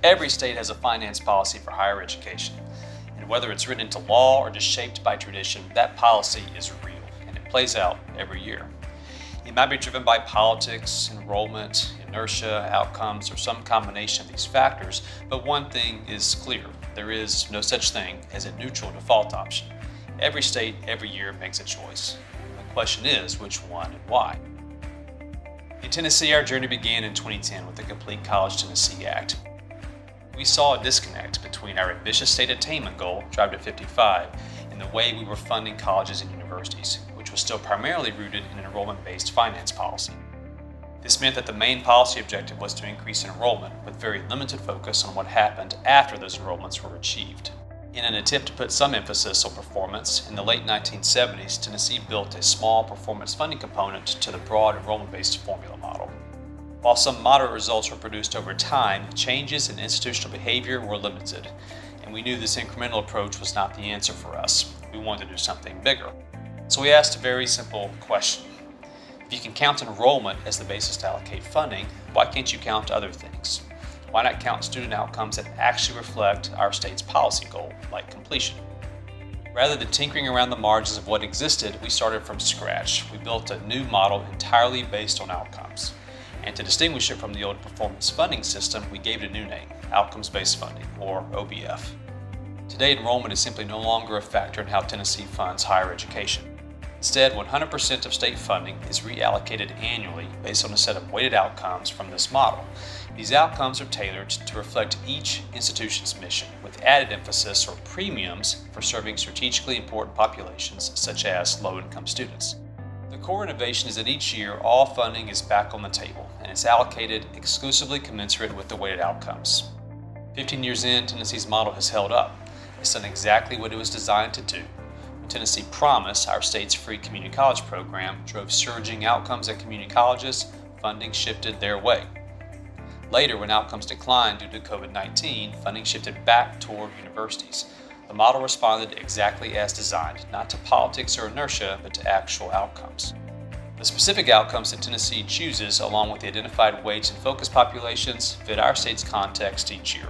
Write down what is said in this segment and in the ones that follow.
Every state has a finance policy for higher education, and whether it's written into law or just shaped by tradition, that policy is real, and it plays out every year. It might be driven by politics, enrollment, inertia, outcomes, or some combination of these factors, but one thing is clear. There is no such thing as a neutral default option. Every state, every year makes a choice. The question is, which one and why? In Tennessee, our journey began in 2010 with the Complete College Tennessee Act. We saw a disconnect between our ambitious state attainment goal, Drive to 55, and the way we were funding colleges and universities, which was still primarily rooted in an enrollment-based finance policy. This meant that the main policy objective was to increase enrollment, with very limited focus on what happened after those enrollments were achieved. In an attempt to put some emphasis on performance, in the late 1970s, Tennessee built a small performance funding component to the broad enrollment-based formula model. While some moderate results were produced over time, changes in institutional behavior were limited, and we knew this incremental approach was not the answer for us. We wanted to do something bigger. So we asked a very simple question. If you can count enrollment as the basis to allocate funding, why can't you count other things? Why not count student outcomes that actually reflect our state's policy goal, like completion? Rather than tinkering around the margins of what existed, we started from scratch. We built a new model entirely based on outcomes. And to distinguish it from the old performance funding system, we gave it a new name, Outcomes-Based Funding, or OBF. Today, enrollment is simply no longer a factor in how Tennessee funds higher education. Instead, 100% of state funding is reallocated annually based on a set of weighted outcomes from this model. These outcomes are tailored to reflect each institution's mission, with added emphasis or premiums for serving strategically important populations such as low-income students. The core innovation is that each year all funding is back on the table and it's allocated exclusively commensurate with the weighted outcomes. 15 years in, Tennessee's model has held up. It's done exactly what it was designed to do. When Tennessee Promise, our state's free community college program, drove surging outcomes at community colleges, funding shifted their way. Later, when outcomes declined due to COVID-19, funding shifted back toward universities. The model responded exactly as designed, not to politics or inertia, but to actual outcomes. The specific outcomes that Tennessee chooses, along with the identified weights and focus populations, fit our state's context each year.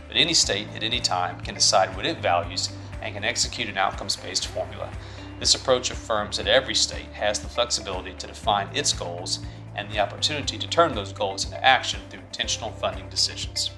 But any state, at any time, can decide what it values and can execute an outcomes-based formula. This approach affirms that every state has the flexibility to define its goals and the opportunity to turn those goals into action through intentional funding decisions.